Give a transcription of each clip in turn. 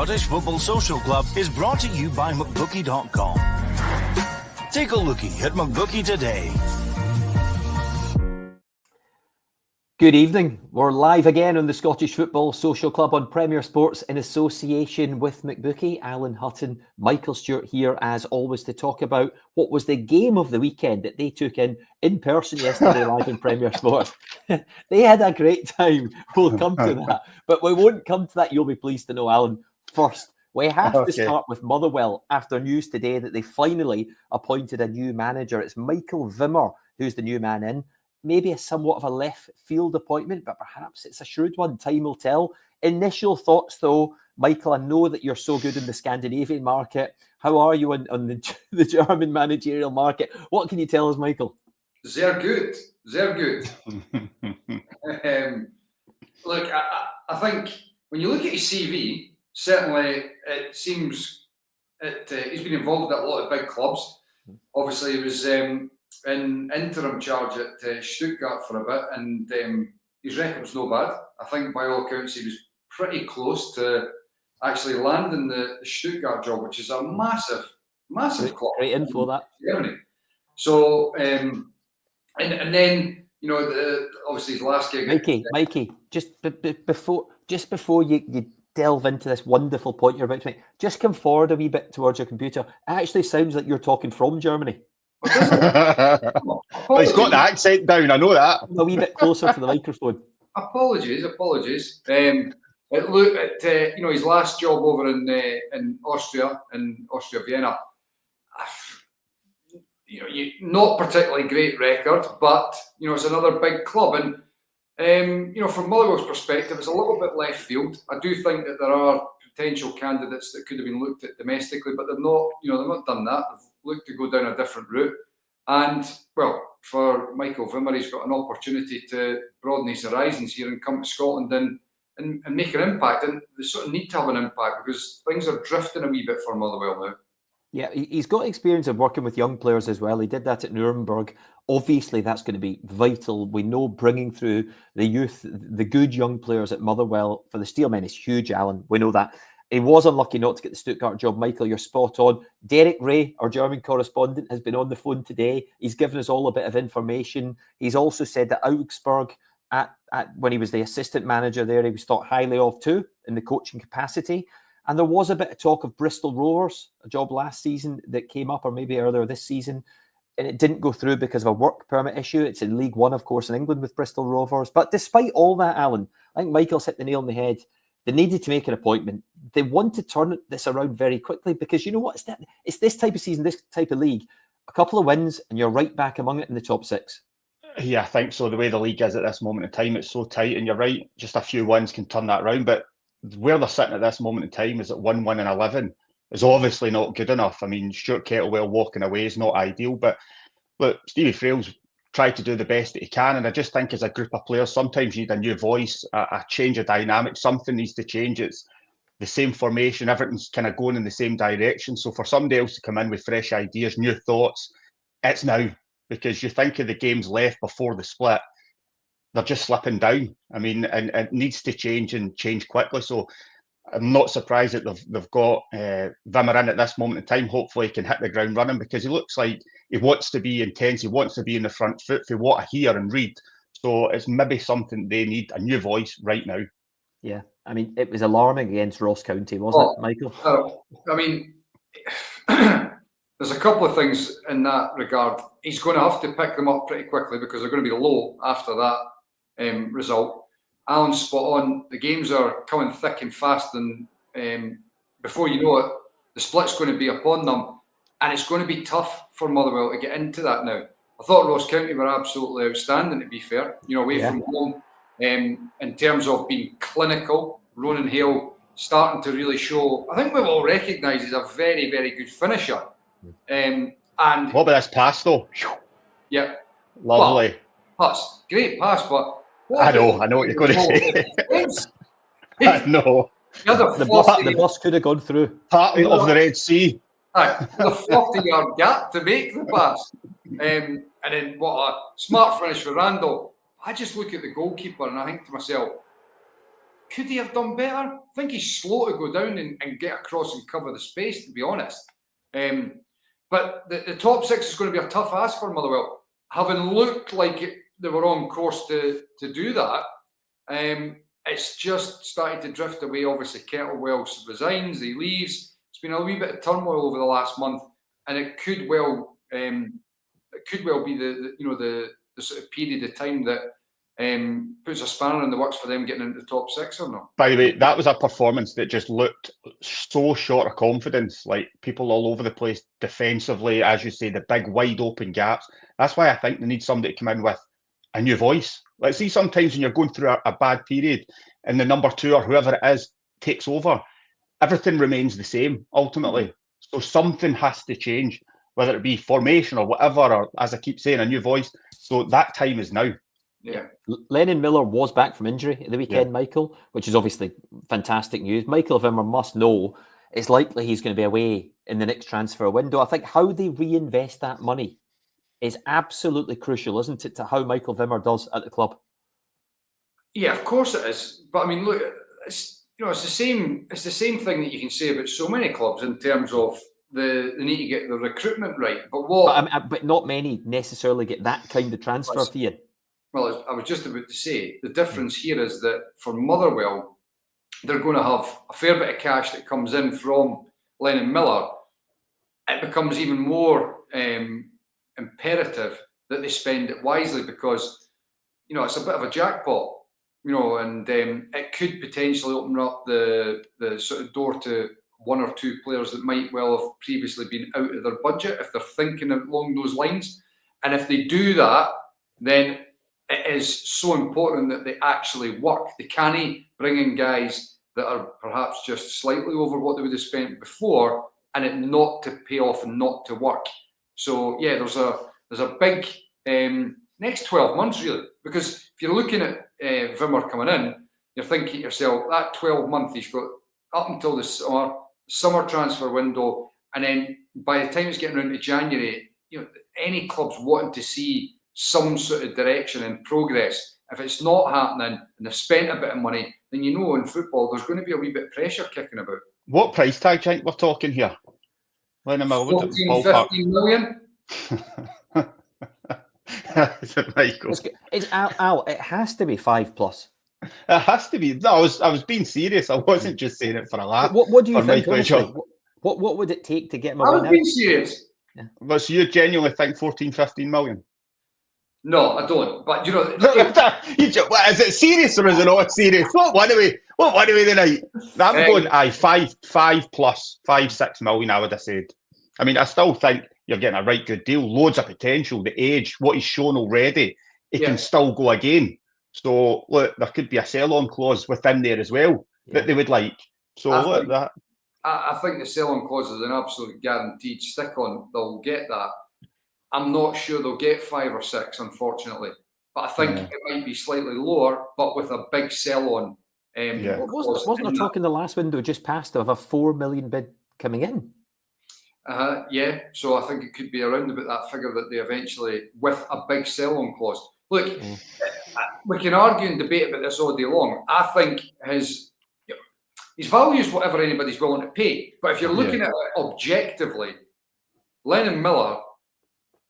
Scottish Football Social Club is brought to you by McBookie.com. Take a lookie at McBookie today. Good evening. We're live again on the Scottish Football Social Club on Premier Sports in association with McBookie. Alan Hutton, Michael Stewart here as always to talk about what was the game of the weekend that they took in person yesterday live in Premier Sports. They had a great time. We'll come to that. But we won't come to that, you'll be pleased to know, Alan. First, we have to start with Motherwell after news today that they finally appointed a new manager. It's Michael Wimmer who's the new man in. Maybe a somewhat of a left field appointment, but perhaps it's a shrewd one. Time will tell. Initial thoughts, though, Michael. I know that you're so good in the Scandinavian market. How are you on the German managerial market? What can you tell us, Michael? Sehr good. Look, I think when you look at his CV, certainly it seems he's been involved at a lot of big clubs. Obviously, he was in interim charge at Stuttgart for a bit, and his record was no bad. I think by all accounts he was pretty close to actually landing the Stuttgart job, which is a massive club. Great info, that. Germany. So, and then, you know, obviously his last gig. Mikey, just before you delve into this wonderful point you're about to make, just come forward a wee bit towards your computer. It actually sounds like you're talking from Germany. Well, he's got the accent down, I know that. A wee bit closer to the microphone. Apologies. Look at you know, his last job over in Austria, Vienna. You know, not particularly great record, but you know, it's another big club, and you know, from Motherwell's perspective, it's a little bit left field. I do think that there are potential candidates that could have been looked at domestically, but they've not done that. They've looked to go down a different route. And, well, for Michael Wimmer, he's got an opportunity to broaden his horizons here and come to Scotland and make an impact. And they sort of need to have an impact because things are drifting a wee bit for Motherwell now. Yeah, he's got experience of working with young players as well. He did that at Nuremberg. Obviously, that's going to be vital. We know bringing through the youth, the good young players at Motherwell for the Steelmen is huge, Alan. We know that. He was unlucky not to get the Stuttgart job. Michael, you're spot on. Derek Ray, our German correspondent, has been on the phone today. He's given us all a bit of information. He's also said that Augsburg, when he was the assistant manager there, he was thought highly of too in the coaching capacity. And there was a bit of talk of Bristol Rovers, a job last season that came up, or maybe earlier this season, and it didn't go through because of a work permit issue. It's in League One, of course, in England with Bristol Rovers. But despite all that, Alan, I think Michael's hit the nail on the head. They needed to make an appointment. They want to turn this around very quickly because you know what? It's this type of season, this type of league. A couple of wins and you're right back among it in the top six. Yeah, I think so. The way the league is at this moment in time, it's so tight, and you're right. Just a few wins can turn that around. But where they're sitting at this moment in time is at 1-1 and 11 is obviously not good enough. I mean, Stuart Kettlewell walking away is not ideal. But look, Stevie Frail's tried to do the best that he can, and I just think as a group of players, sometimes you need a new voice, a change of dynamic. Something needs to change. It's the same formation, everything's kind of going in the same direction. So for somebody else to come in with fresh ideas, new thoughts, it's now, because you think of the games left before the split, they're just slipping down. I mean, and it needs to change and change quickly. So I'm not surprised that they've got Wimmer in at this moment in time. Hopefully he can hit the ground running because he looks like he wants to be intense. He wants to be in the front foot for what I hear and read. So it's maybe something they need, a new voice right now. Yeah, I mean, it was alarming against Ross County, wasn't it, Michael? I mean, there's a couple of things in that regard. He's going to have to pick them up pretty quickly because they're going to be low after that result. Alan's spot on. The games are coming thick and fast, and before you know it, the split's going to be upon them, and it's going to be tough for Motherwell to get into that now. I thought Ross County were absolutely outstanding, to be fair. You know, away from home, in terms of being clinical. Ronan Hale starting to really show. I think we've all recognised he's a very, very good finisher. And what about this pass though? Yeah, lovely. Pass, great pass, but. I know what you're going to say. I know. The bus could have gone through. Part of the Red Sea. Aye, a 40-yard gap to make the pass. And then what a smart finish for Randall. I just look at the goalkeeper and I think to myself, could he have done better? I think he's slow to go down and get across and cover the space, to be honest. But the top six is going to be a tough ask for Motherwell. Having looked like they were on course to do that, it's just started to drift away. Obviously, Kettlewell resigns, he leaves. It's been a wee bit of turmoil over the last month, and it could well be the sort of period of time that puts a spanner in the works for them getting into the top six or not. By the way, that was a performance that just looked so short of confidence, like people all over the place defensively, as you say, the big wide open gaps. That's why I think they need somebody to come in with a new voice. Let's see, sometimes when you're going through a bad period and the number two or whoever it is takes over, everything remains the same ultimately. So something has to change, whether it be formation or whatever, or as I keep saying, a new voice. So that time is now. Yeah. Lennon Miller was back from injury at the weekend, Michael, which is obviously fantastic news. Michael Vimmer must know it's likely he's going to be away in the next transfer window. I think how they reinvest that money is absolutely crucial, isn't it, to how Michael Vimmer does at the club? Yeah, of course it is. But I mean, look, it's the same thing that you can say about so many clubs in terms of they need to get the recruitment right. But not many necessarily get that kind of transfer fee. Well, I was just about to say, the difference here is that for Motherwell, they're going to have a fair bit of cash that comes in from Lennon Miller. It becomes even more imperative that they spend it wisely because, it's a bit of a jackpot, and it could potentially open up the sort of door to one or two players that might well have previously been out of their budget if they're thinking along those lines. And if they do that, then it is so important that they actually work. They can't bring in guys that are perhaps just slightly over what they would have spent before and it not to pay off and not to work. So yeah, there's a big next 12 months really, because if you're looking at Vimmer coming in, you're thinking to yourself, that 12 month he's got up until the summer transfer window, and then by the time it's getting around to January, any clubs wanting to see some sort of direction and progress. If it's not happening and they've spent a bit of money, then in football there's going to be a wee bit of pressure kicking about. What price tag do you think we're talking here? 14, 15 million. Is it Michael? It's Al, it has to be 5+. It has to be. No, I was being serious. I wasn't just saying it for a laugh. What do you think? What would it take to get him away? I was being serious. Yeah. But so you genuinely think 14, 15 million? No, I don't. But is it serious or is it not serious? What one away tonight? I'm going 5+, 6 million. I would have said. I mean, I still think you're getting a right good deal. Loads of potential. The age, what he's shown already, he can still go again. So look, there could be a sell-on clause within there as well that they would like. So I think the sell-on clause is an absolute guaranteed stick-on. They'll get that. I'm not sure they'll get 5 or 6, unfortunately. But I think it might be slightly lower, but with a big sell-on. Wasn't there talk in the last window just past of a 4 million bid coming in? Yeah, so I think it could be around about that figure that they eventually, with a big sell-on clause. Look, we can argue and debate about this all day long. I think his value is whatever anybody's willing to pay. But if you're looking at it objectively, Lennon Miller,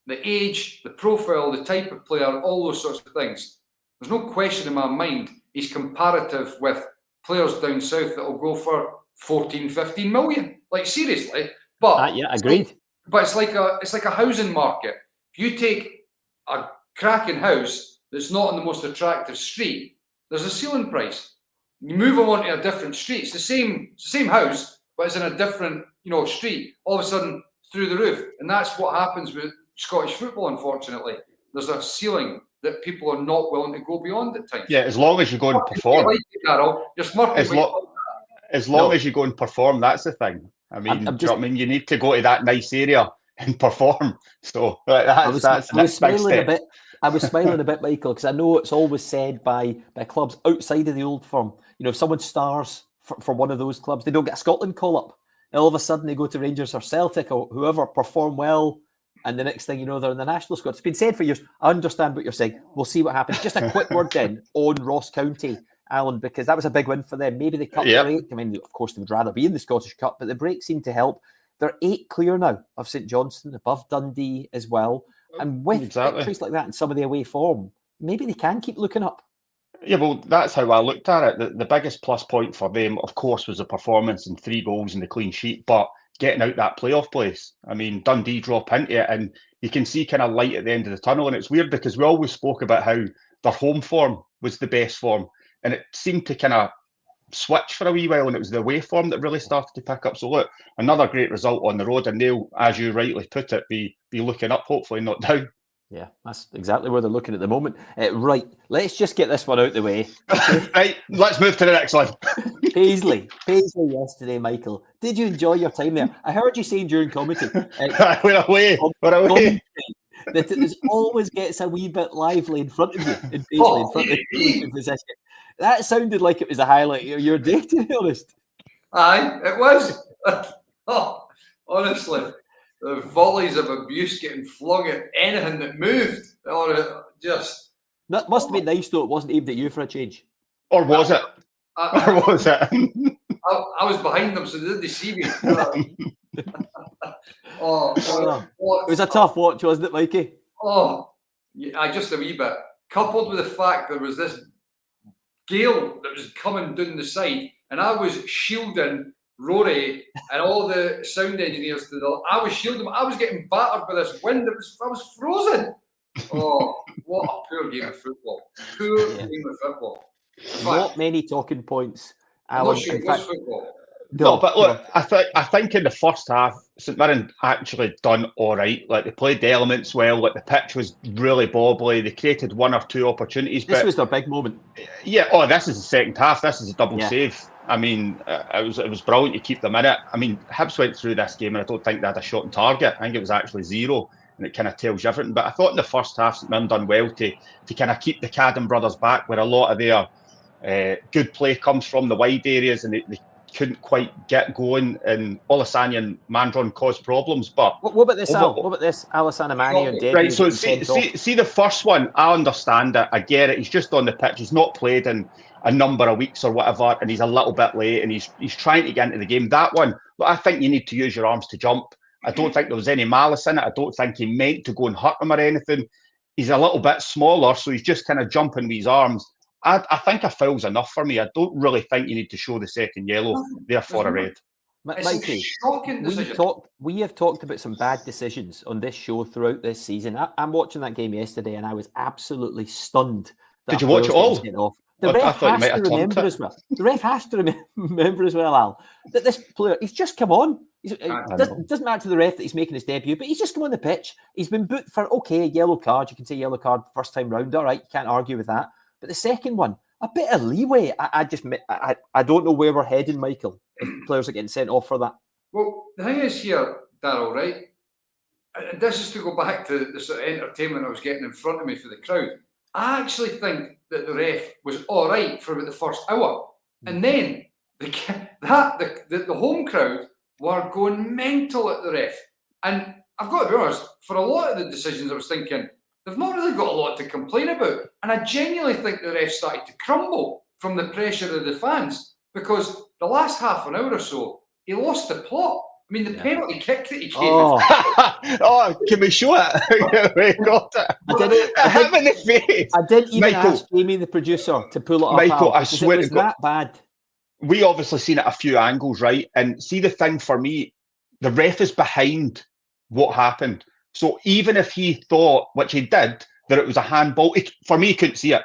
the age, the profile, the type of player, all those sorts of things, there's no question in my mind he's comparative with players down south that will go for 14, 15 million. Like, seriously. But agreed. But it's like a housing market. If you take a cracking house that's not on the most attractive street, there's a ceiling price. You move them onto a different street. It's the same house, but it's in a different street. All of a sudden, through the roof, and that's what happens with Scottish football. Unfortunately, there's a ceiling that people are not willing to go beyond at times. Yeah, as long as you go and perform. You're smirking. As long as you go and perform, that's the thing. I mean, you need to go to that nice area and perform. So I was smiling a bit. I was smiling a bit, Michael, because I know it's always said by clubs outside of the old firm. If someone stars for one of those clubs, they don't get a Scotland call up. And all of a sudden they go to Rangers or Celtic or whoever, perform well, and the next thing you know, they're in the national squad. It's been said for years. I understand what you're saying. We'll see what happens. Just a quick word then on Ross County Alan, because that was a big win for them. Maybe the cup break. I mean, of course, they would rather be in the Scottish Cup, but the break seemed to help. They're 8 clear now of St Johnstone, above Dundee as well. And with victories like that and some of the away form, maybe they can keep looking up. Yeah, well, that's how I looked at it. The biggest plus point for them, of course, was the performance and 3 goals and the clean sheet, but getting out that playoff place. I mean, Dundee drop into it, and you can see kind of light at the end of the tunnel. And it's weird because we always spoke about how their home form was the best form, and it seemed to kind of switch for a wee while, and it was the away form that really started to pick up. So look, another great result on the road, and they'll, as you rightly put it, be looking up, hopefully not down. Yeah, that's exactly where they're looking at the moment. Right, let's just get this one out of the way. Right, let's move to the next one. Paisley yesterday, Michael. Did you enjoy your time there? I heard you saying during commentary. We're away. That it always gets a wee bit lively in front of you in Paisley, in front of the position. That sounded like it was a highlight of your day, to be honest. Aye, it was. Oh, honestly, the volleys of abuse getting flung at anything that moved, or just. That must have been nice, though. It wasn't aimed at you for a change. Or was it? Or was it? I was behind them, so they didn't see me. It was a tough watch, wasn't it, Mikey? Oh, yeah, just a wee bit. Coupled with the fact there was this gale that was coming down the side, and I was shielding Rory and all the sound engineers. I was shielding them. I was getting battered by this wind. I was frozen. Oh, what a poor game of football. Poor game of football. Not many talking points, Alan. I'm not sure it was football. No, but look, I think in the first half, St Mirren actually done all right. Like, they played the elements well. Like, the pitch was really bobbly. They created 1 or 2 opportunities. This was their big moment. Yeah. Oh, this is the second half. This is a double save. I mean, it was brilliant to keep them in it. I mean, Hibs went through this game, and I don't think they had a shot on target. I think it was actually 0, and it kind of tells you everything. But I thought in the first half, St Mirren done well to kind of keep the Cadden brothers back, where a lot of their good play comes from the wide areas, and they couldn't quite get going, and Olasanya and Mandron caused problems. But what about this, Al? What about this, Alassane Mani and Debbie? Right, so see the first one, I understand it, I get it. He's just on the pitch. He's not played in a number of weeks or whatever, and he's a little bit late, and he's trying to get into the game. That one, but I think you need to use your arms to jump. I don't think there was any malice in it. I don't think he meant to go and hurt him or anything. He's a little bit smaller, so he's just kind of jumping with his arms. I think a foul's enough for me. I don't really think you need to show the second yellow, therefore a red. Mikey, we have talked about some bad decisions on this show throughout this season. I'm watching that game yesterday, and I was absolutely stunned. Did you watch it all? The ref has to remember as well. The ref has to remember as well, Al, that this player, he's just come on. It doesn't matter to the ref that he's making his debut, but he's just come on the pitch. He's been booked for, a yellow card. You can say yellow card first time round. All right, you can't argue with that. But the second one, a bit of leeway. I don't know where we're heading, Michael, if players are getting sent off for that. Well, the thing is here, Darryl, right? And this is to go back to the sort of entertainment I was getting in front of me for the crowd. I actually think that the ref was all right for about the first hour. And then the home crowd were going mental at the ref. And I've got to be honest, for a lot of the decisions I was thinking, they've not really got a lot to complain about. And I genuinely think the ref started to crumble from the pressure of the fans, because the last half an hour or so, he lost the plot. I mean, the penalty kick that he gave. Oh, can we show it? We got it. I didn't even ask Jamie, the producer, to pull it up. Michael, I swear it was that bad. We obviously seen it a few angles, right? And see, the thing for me, the ref is behind what happened. So even if he thought, which he did, that it was a handball, for me, he couldn't see it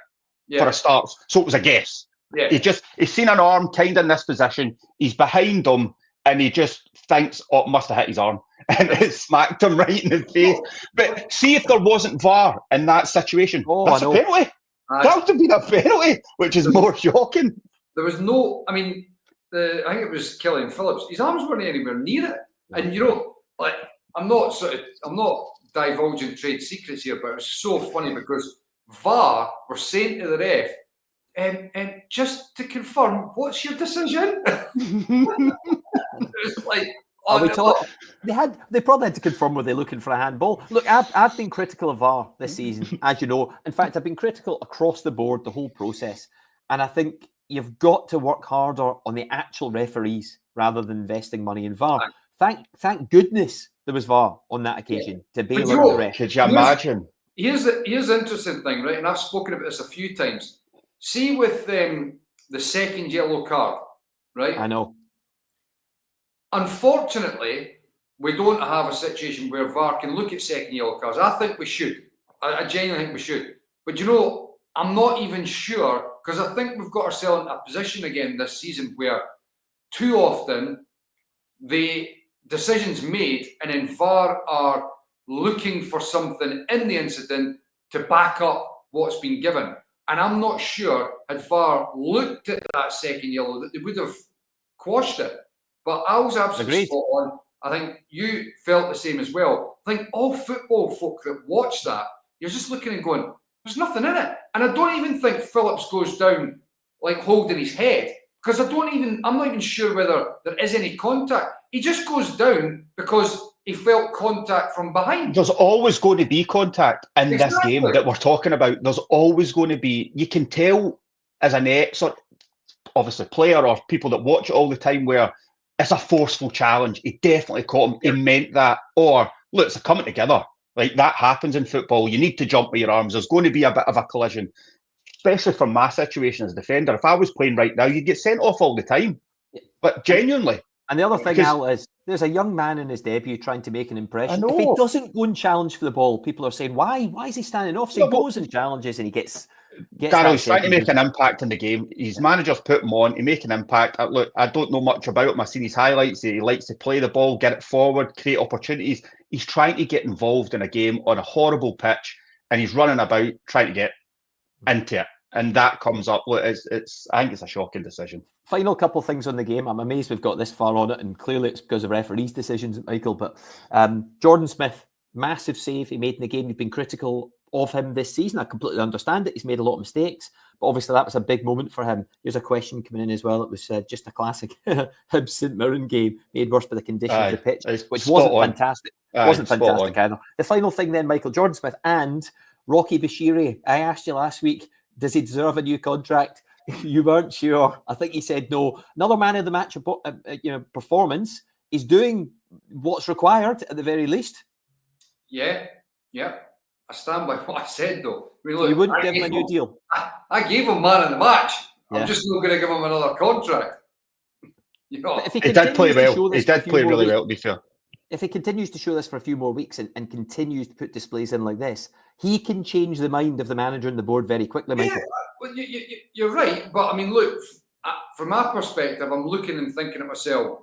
for a start. So it was a guess. Yeah. He's seen an arm kind of in this position. He's behind him, and he just thinks, oh, it must have hit his arm. And it smacked him right in the face. But see if there wasn't VAR in that situation. That's a penalty. That would have been a penalty, which is more shocking. There was no, I mean, I think it was Killian Phillips. His arms weren't anywhere near it. And, I'm not divulging trade secrets here, but it was so funny because VAR were saying to the ref, and just to confirm, what's your decision? It was like, they probably had to confirm, were they looking for a handball? Look, I've been critical of VAR this season, as you know. In fact, I've been critical across the board, the whole process. And I think you've got to work harder on the actual referees rather than investing money in VAR. Thank goodness there was VAR on that occasion to bail out the ref. Could you imagine? Here's the interesting thing, right? And I've spoken about this a few times. See with the second yellow card, right? I know. Unfortunately, we don't have a situation where VAR can look at second yellow cards. I think we should. I genuinely think we should. But you know, I'm not even sure, because I think we've got ourselves in a position again this season where too often the decisions made and then VAR are looking for something in the incident to back up what's been given. And I'm not sure had VAR looked at that second yellow that they would have quashed it. But I was absolutely spot on. I think you felt the same as well. I think all football folk that watch that, you're just looking and going, there's nothing in it. And I don't even think Phillips goes down like holding his head, because I'm not even sure whether there is any contact. He just goes down because he felt contact from behind. There's always going to be contact in this game that we're talking about. There's always going to be. You can tell as an obviously player or people that watch it all the time where it's a forceful challenge. He definitely caught him. He meant that. Or, look, it's a coming together. Like, that happens in football. You need to jump with your arms. There's going to be a bit of a collision, especially for my situation as a defender. If I was playing right now, you'd get sent off all the time. But genuinely. And the other thing, Al, is there's a young man in his debut trying to make an impression. If he doesn't go and challenge for the ball, people are saying, why is he standing off? So he goes and challenges and he gets Darryl's trying to make an impact in the game. His managers put him on. He make an impact. Look, I don't know much about him. I've seen his highlights. He likes to play the ball, get it forward, create opportunities. He's trying to get involved in a game on a horrible pitch, and he's running about trying to get into it. And that comes up. Look, I think it's a shocking decision. Final couple of things on the game. I'm amazed we've got this far on it, and clearly it's because of referees' decisions, Michael. But Jordan Smith, massive save he made in the game. You've been critical of him this season. I completely understand it. He's made a lot of mistakes, but obviously that was a big moment for him. Here's a question coming in as well. It was just a classic Hibs St Mirren game, made worse by the condition of the pitch, which wasn't fantastic. Wasn't fantastic either. The final thing then, Michael, Jordan Smith and Rocky Bashiri. I asked you last week, does he deserve a new contract? You weren't sure. I think he said no. Another man of the match performance. He's doing what's required at the very least. Yeah. I stand by what I said, though. I mean, look, you wouldn't give him a new deal. I gave him man of the match. Yeah. I'm just not going to give him another contract. You know, he did play well. He did play really well, to be fair. If he continues to show this for a few more weeks and continues to put displays in like this, he can change the mind of the manager and the board very quickly, Michael. Yeah, well, you're right. But, I mean, look, from my perspective, I'm looking and thinking to myself,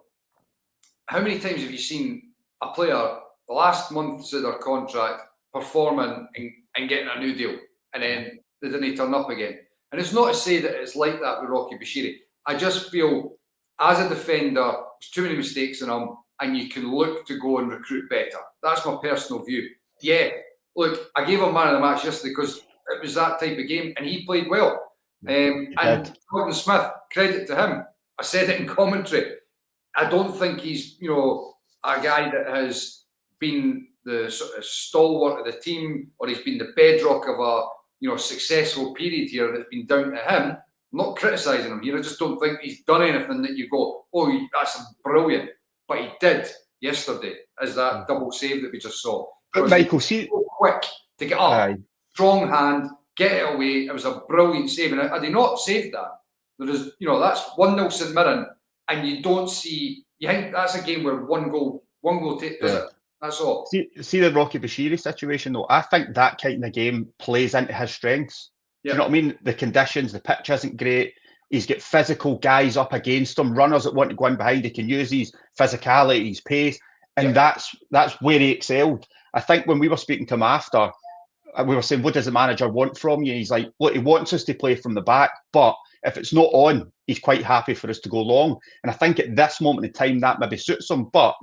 how many times have you seen a player the last months of their contract performing and getting a new deal, and then they didn't turn up again? And it's not to say that it's like that with Rocky Bashiri. I just feel, as a defender, there's too many mistakes in him, and you can look to go and recruit better. That's my personal view. Yeah, look, I gave him man of the match yesterday because it was that type of game, and he played well. And Jordan Smith, credit to him. I said it in commentary. I don't think he's, a guy that has been the sort of stalwart of the team, or he's been the bedrock of a successful period here that's been down to him. I'm not criticising him here. I just don't think he's done anything that you go, oh, that's brilliant. But he did yesterday, as that double save that we just saw. But Michael, see, so quick to get up, strong hand, get it away. It was a brilliant save, and had he not saved that, there is, that's 1-0 St Mirren, and you don't see. You think that's a game where one goal does it. That's all. See the Rocky Bashiri situation, though. I think that kind of game plays into his strengths. Do you know what I mean? The conditions, the pitch isn't great. He's got physical guys up against him, runners that want to go in behind. He can use his physicality, his pace, and that's where he excelled. I think when we were speaking to him after, we were saying, what does the manager want from you? And he's like, look, he wants us to play from the back, but if it's not on, he's quite happy for us to go long. And I think at this moment in time, that maybe suits him. But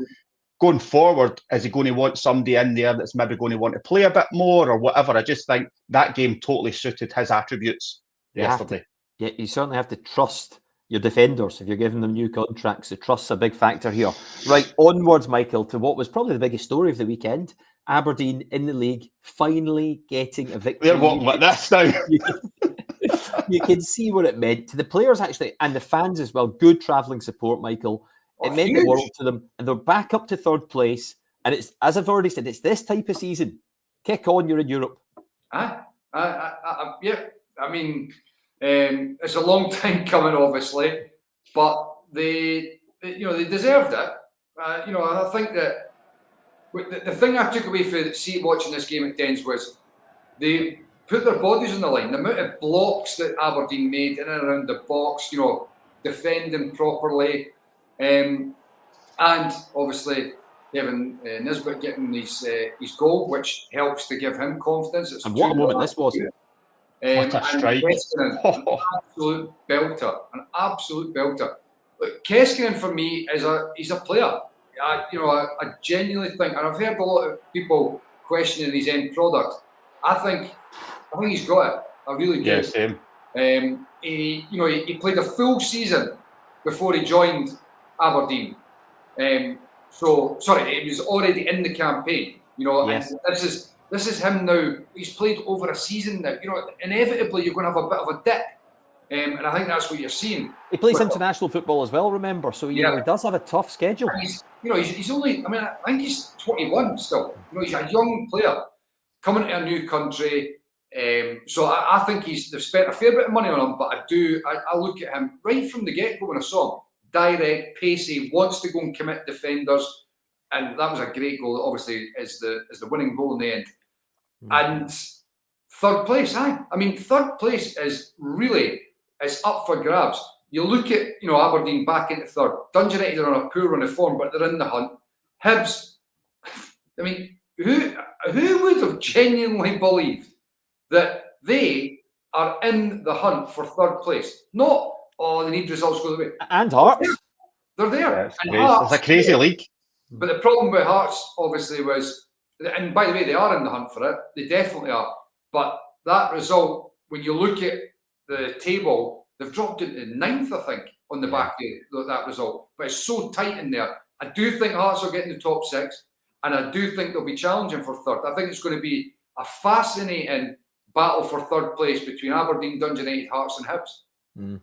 going forward, is he going to want somebody in there that's maybe going to want to play a bit more or whatever? I just think that game totally suited his attributes yesterday. You certainly have to trust your defenders if you're giving them new contracts. So trust's a big factor here. Right, onwards, Michael, to what was probably the biggest story of the weekend. Aberdeen in the league, finally getting a victory. They're walking like this now. you can see what it meant to the players actually and the fans as well. Good travelling support, Michael. It meant the world to them, and they're back up to third place. And it's, as I've already said, it's this type of season. Kick on, you're in Europe. Yeah. I mean, it's a long time coming, obviously, but they deserved it. I think that the thing I took away from watching this game at Dens was they put their bodies on the line. The amount of blocks that Aberdeen made in and around the box, defending properly, and obviously Kevin Nisbet getting his goal, which helps to give him confidence. And what a moment this was. What a strike. An absolute belter. Look, Keskinen for me he's a player. I genuinely think, and I've heard a lot of people questioning his end product. I think he's got it. I really do. Yeah, same. He played a full season before he joined Aberdeen. So sorry, he was already in the campaign. Yes. And this is him now. He's played over a season now. Inevitably you're going to have a bit of a dip, and I think that's what you're seeing. He plays international football as well. Remember, so he does have a tough schedule. And he's only. I think he's 21 still. He's a young player coming to a new country. So I think they've spent a fair bit of money on him. But I look at him right from the get go when I saw him. Direct, pacey, wants to go and commit defenders, and that was a great goal. Obviously, is the winning goal in the end. And third place, third place is up for grabs. You look at Aberdeen back into third. Dundee United are on a poor run of form, but they're in the hunt. Hibs, who would have genuinely believed that they are in the hunt for third place? Not, they need results to go the way. And Hearts. They're there. Yeah, it's a crazy league. But the problem with Hearts, obviously, was, and by the way, they are in the hunt for it. They definitely are. But that result, when you look at the table, they've dropped into ninth, I think, on the back of that result. But it's so tight in there. I do think Hearts will get in the top six, and I do think they'll be challenging for third. I think it's going to be a fascinating battle for third place between Aberdeen, Dundee United, Hearts and Hibs.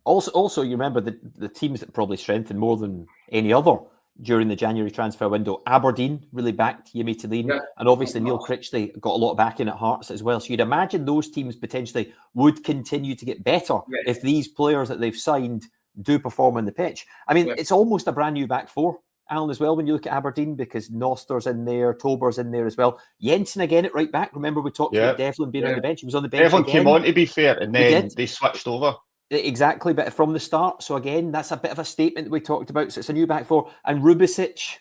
Also, you remember the teams that probably strengthened more than any other during the January transfer window. Aberdeen really backed Jimmy Tillin, and obviously Neil Critchley got a lot of backing at Hearts as well. So you'd imagine those teams potentially would continue to get better if these players that they've signed do perform on the pitch. It's almost a brand new back four, Alan, as well, when you look at Aberdeen, because Noster's in there, Tober's in there as well. Jensen again at right back. Remember we talked about Devlin being on the bench. He was on the bench Devlin again. came on, to be fair, and then they switched over. Exactly, but from the start. So again, that's a bit of a statement that we talked about. So it's a new back four. And Rubicic,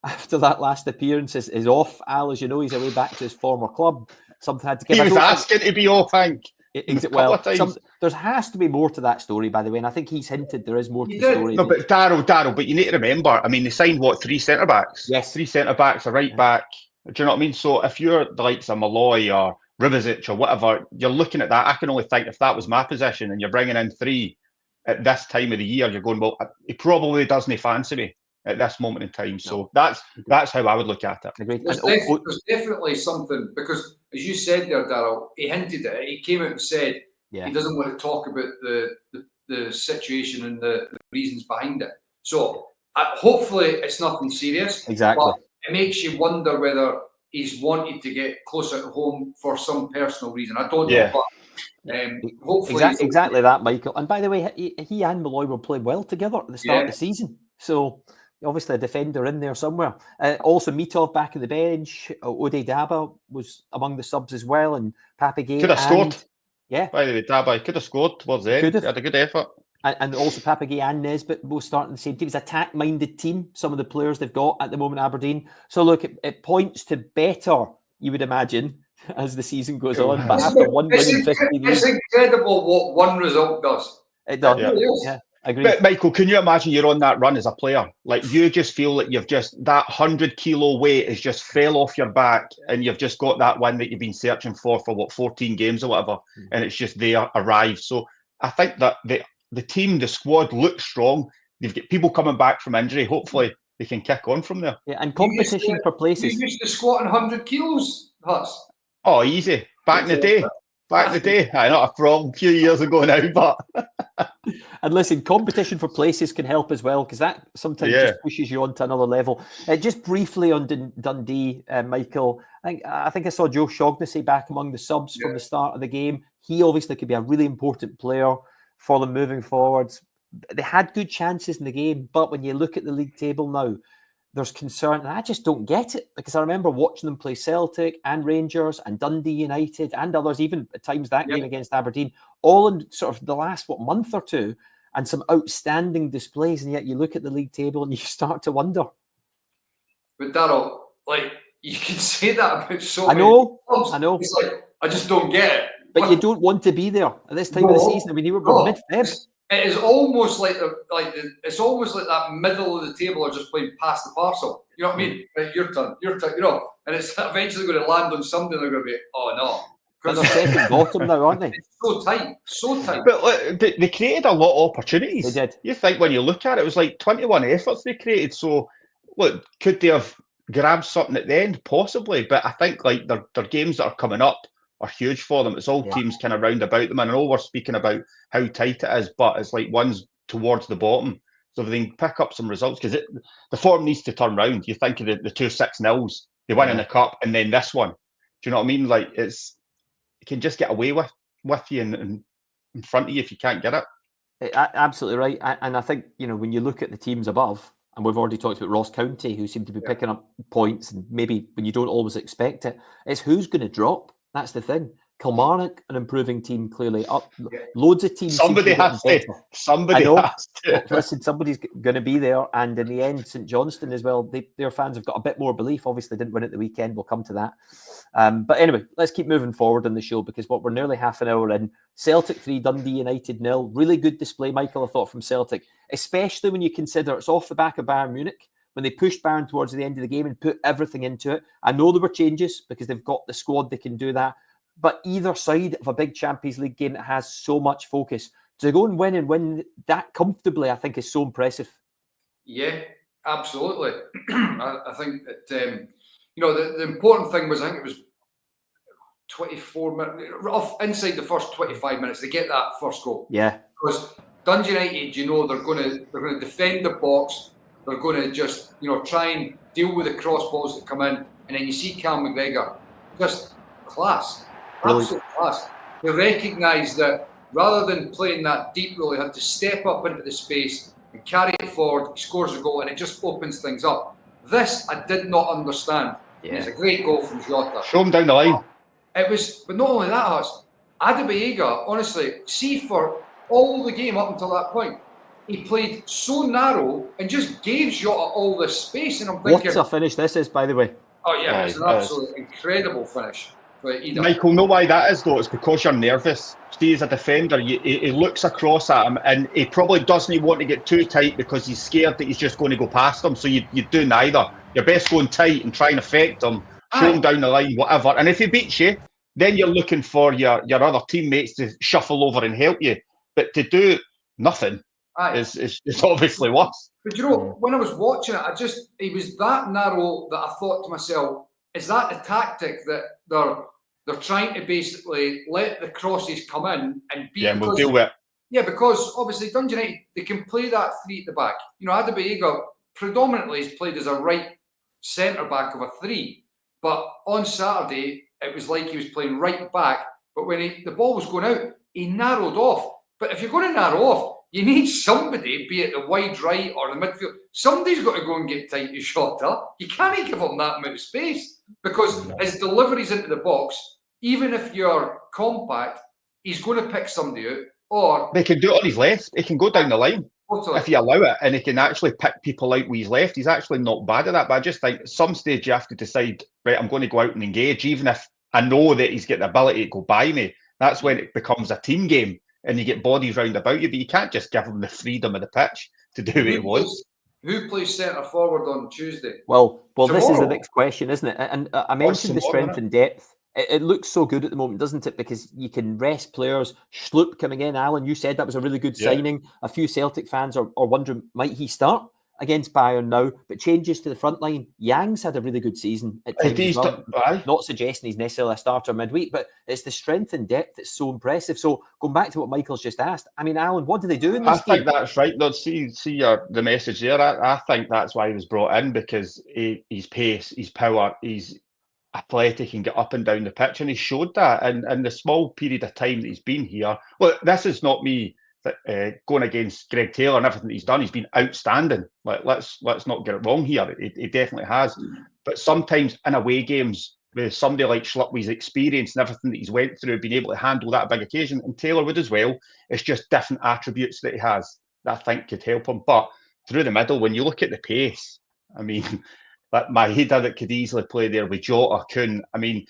after that last appearance, is off. Al, as you know, he's away back to his former club. Something had to give. He was asking to be off, Hank. There has to be more to that story, by the way, and I think he's hinted there is more to the story. No, but Daryl, but you need to remember, they signed, 3 centre-backs? Yes. 3 centre-backs, a right-back. Do you know what I mean? So if you're the likes of Malloy or Rubicic or whatever, you're looking at that. I can only think if that was my position and you're bringing in 3 at this time of the year, you're going, well, he probably doesn't fancy me at this moment in time. So that's how I would look at it. There's definitely something, because as you said there, Daryl, he hinted at it. He came out and said he doesn't want to talk about the situation and the reasons behind it. So hopefully it's nothing serious. Exactly. But it makes you wonder whether he's wanted to get closer to home for some personal reason. I don't know, but hopefully exactly that, Michael. And by the way, he and Malloy were playing well together at the start of the season. So obviously a defender in there somewhere. Also Mitov back in the bench. Ode Daba was among the subs as well, and Papagay could have scored. Yeah. By the way, Daba could have scored towards the end. He had a good effort. And also Papagay and Nisbet both starting the same team. It's an attack-minded team, some of the players they've got at the moment, Aberdeen. So look, it points to better, you would imagine, as the season goes on. But after one win in 15 years... It's incredible what one result does. It does. Yeah. Agreed. But Michael, can you imagine you're on that run as a player? Like, you just feel that you've just, that 100-kilo weight has just fell off your back, and you've just got that win that you've been searching for 14 games or whatever, and it's just there, arrived. So I think that the team, the squad looks strong. They've got people coming back from injury. Hopefully they can kick on from there. Yeah, and competition for places. You used to squat 100 kilos, Huss. Oh, easy. Back in the day. Back in the day, not a few years ago now, but And listen, competition for places can help as well, because that sometimes just pushes you on to another level. Just briefly on Dundee, Michael, I think I saw Joe Shaughnessy back among the subs from the start of the game. He obviously could be a really important player for them moving forwards. They had good chances in the game, but when you look at the league table now, there's concern, and I just don't get it, because I remember watching them play Celtic and Rangers and Dundee United and others, even at times that game against Aberdeen, all in sort of the last month or two, and some outstanding displays, and yet you look at the league table and you start to wonder. But Darryl, you can say that about so many clubs. I know. It's I just don't get it. But you don't want to be there at this time of the season. I mean, you were mid-Feb. It is almost it's almost like that middle of the table are just playing past the parcel. You know what I mean? Right, your turn. And it's eventually going to land on somebody. They're going to be, oh no. But they're second bottom now, aren't they? It's so tight. But they created a lot of opportunities. They did. You think when you look at it, it was 21 efforts they created. So, look, could they have grabbed something at the end? Possibly. But I think their games that are coming up are huge for them. It's all teams kind of round about them. And I know we're speaking about how tight it is, but it's one's towards the bottom. So if they can pick up some results, because the form needs to turn round. You think of the 2 6-0s, they win in the cup, and then this one. Do you know what I mean? It can just get away with you in front of you if you can't get it. Absolutely right. And I think, when you look at the teams above, and we've already talked about Ross County, who seem to be picking up points, and maybe when you don't always expect it, it's who's going to drop. That's the thing. Kilmarnock, an improving team, clearly up. Loads of teams. Somebody has to. Listen, somebody's going to be there. And in the end, St Johnstone as well, their fans have got a bit more belief. Obviously, didn't win at the weekend. We'll come to that. But anyway, let's keep moving forward in the show, because we're nearly half an hour in. Celtic 3, Dundee United 0. Really good display, Michael, I thought, from Celtic, especially when you consider it's off the back of Bayern Munich, when they pushed Bayern towards the end of the game and put everything into it. I know there were changes because they've got the squad, they can do that. But either side of a big Champions League game that has so much focus, to go and win that comfortably, I think is so impressive. Yeah, absolutely. I think that, the important thing was, I think it was 24 minutes, inside the first 25 minutes, they get that first goal. Yeah. Because Dundee United, they're going to defend the box. They're going to just, try and deal with the cross balls that come in. And then you see Cal McGregor, just class. Absolute class. They recognise that rather than playing that deep role, he had to step up into the space and carry it forward. He scores a goal and it just opens things up. This I did not understand. Yeah. It's a great goal from Jota. Show him down the line. It was, but not only that, Hus, Adebayoga, honestly, for all the game up until that point, he played so narrow and just gave Jota all this space. And I'm thinking, what a finish this is, by the way. Oh yeah, it's an absolutely incredible finish. Michael, know why that is though? It's because you're nervous. See, as a defender, he looks across at him and he probably doesn't want to get too tight because he's scared that he's just going to go past him. So you do neither. You're best going tight and try and affect him, show him down the line, whatever. And if he beats you, then you're looking for your other teammates to shuffle over and help you. But to do nothing is obviously worse. But when I was watching it, he was that narrow that I thought to myself, is that the tactic that they're trying to basically let the crosses come in and beat? Yeah, and we'll deal with it. Yeah, because obviously Dundee United, they can play that 3 at the back. Adebayoga predominantly is played as a right centre back of a 3, but on Saturday it was like he was playing right back. But when the ball was going out, he narrowed off. But if you're going to narrow off, you need somebody, be it the wide right or the midfield. Somebody's got to go and get tight to Jota. You can't give him that amount of space because his deliveries into the box, even if you're compact, he's going to pick somebody out. Or they can do it on his left. He can go down the line if you allow it, and he can actually pick people out with his left. He's actually not bad at that. But I just think at some stage you have to decide, right, I'm going to go out and engage, even if I know that he's got the ability to go by me. That's when it becomes a team game. And you get bodies round about you, but you can't just give him the freedom of the pitch to do what he wants. Who plays centre forward on Tuesday? Well, this is the next question, isn't it? And I mentioned the strength and depth. It looks so good at the moment, doesn't it? Because you can rest players. Schlupp coming in, Alan, you said that was a really good signing. A few Celtic fans are wondering, might he start? against Bayern now, but changes to the front line. Yang's had a really good season at times as well. Not suggesting he's necessarily a starter midweek, but it's the strength and depth that's so impressive. So going back to what Michael's just asked, I mean, Alan, what do they do in this game? I think that's right. No, see the message there. I think that's why he was brought in, because his pace, his power, he's athletic, and get up and down the pitch, and he showed that in the small period of time that he's been here. Well, this is not me going against Greg Taylor and everything that he's done. He's been outstanding. Like, let's not get it wrong here. He definitely has. But sometimes in away games, with somebody like Schluppi's experience and everything that he's went through, being able to handle that big occasion, and Taylor would as well, it's just different attributes that he has that I think could help him. But through the middle, when you look at the pace, I mean, that Maeda that could easily play there with Jota, Kun. I mean,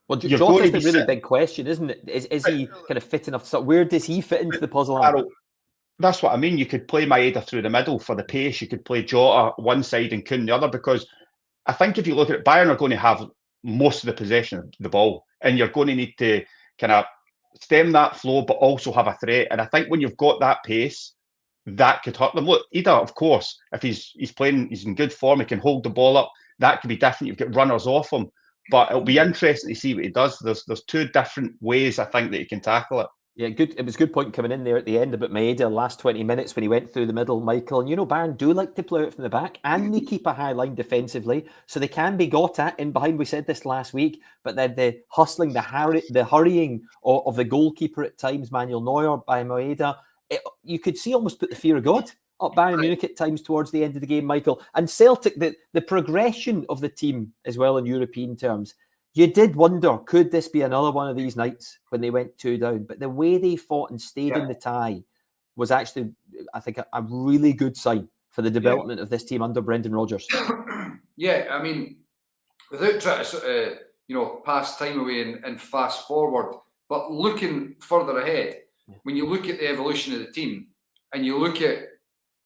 well, Jota's the really big question, isn't it? Is he kind of fit enough? So where does he fit into the puzzle? That's what I mean. You could play Maeda through the middle for the pace. You could play Jota one side and Kun the other, because I think if you look at it, Bayern are going to have most of the possession of the ball, and you're going to need to kind of stem that flow, but also have a threat. And I think when you've got that pace, that could hurt them. Look, Ida, of course, if he's playing, he's in good form, he can hold the ball up. That could be different. You've got runners off him. But it'll be interesting to see what he does. There's two different ways, I think, that he can tackle it. Yeah, good. It was a good point coming in there at the end about Maeda the last 20 minutes when he went through the middle, Michael. And Bayern do like to play out from the back, and they keep a high line defensively, so they can be got at in behind. We said this last week, but then the hustling, the hurrying of the goalkeeper at times, Manuel Neuer by Maeda, you could see almost put the fear of God up Bayern Munich at times towards the end of the game, Michael. And Celtic, the progression of the team as well in European terms, you did wonder, could this be another one of these nights when they went 2 down? But the way they fought and stayed in the tie was actually, I think, a really good sign for the development of this team under Brendan Rodgers. Yeah, I mean, without trying to pass time away and fast forward, but looking further ahead, when you look at the evolution of the team and you look at